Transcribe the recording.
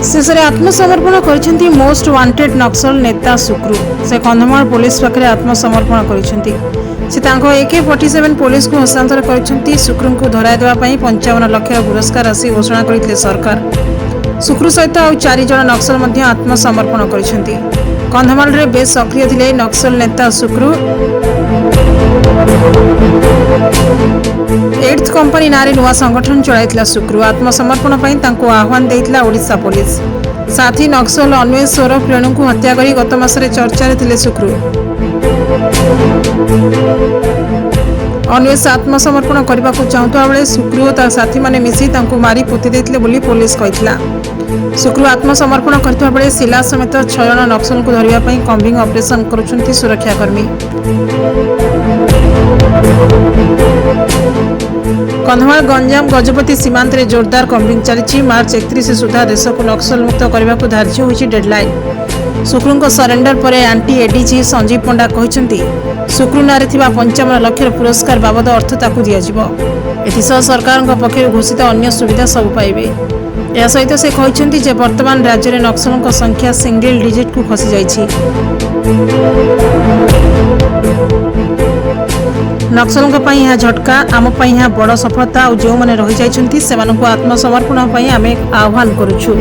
शेष में आत्मसमर्पण कर मोस्ट वांटेड नक्सल नेता सुक्रू से कंधमाल पुलिस पाखे आत्मसमर्पण कर AK-47 पुलिस को हस्तांतर कर सुक्रू को धराई देवाई 55 लाख पुरस्कार राशि घोषणा करते सरकार। सुक्रू सहित आउ 4 जन नक्सल आत्मसमर्पण कर कंधमाल रे बेस सक्रिय थे नक्सल नेता सुक्रू। 8th कंपनी नारे नुआ संगठन चलाइथिला सुक्रू। आत्मसमर्पण पई तांको आह्वान देइथिला ओडिशा पुलिस। साथी नक्सल अन्वेष ओरफ रेणु को हत्या करी गत मासरे चर्चा थिले सुक्रू। अन्वेष आत्मसमर्पण करने चाहूता बेले सुक्रू और साथी माने मिसी तांको मारी पोति देथिले बोली पुलिस कहिथिला। सुक्रू आत्मसमर्पण करथिबा बेले सिला समेत 6 जन नक्सल को धरिबा पई कम्बिंग ऑपरेशन करुछंती सुरक्षाकर्मी। कंधमाल गंजाम गजपति सीमांत रे जोरदार कम्बिंग चली। मार्च 31 सुधा देश को नक्सल मुक्त करने को धार्य होइछि डेडलाइन। सुक्रू को सरेंडर पर एंटी एडीजी संजीव पंडा कहते सुक्रू नारे 55 लाख पुरस्कार बाबद अर्थ ताकू दियाजिबो। एथिसह सरकार पक्षर घोषित अन्य सुविधा सब पाइबे। या सहित से कहते जे वर्तमान राज्य में नक्सलों संख्या सिंगल डिजिट को खसी जाइछि। नक्सलों पर यह झटका आम यह बड़ सफलता और जो मैंने रही जाइछन्ति सेमानकु आत्मसमर्पण आम आह्वान करुछु।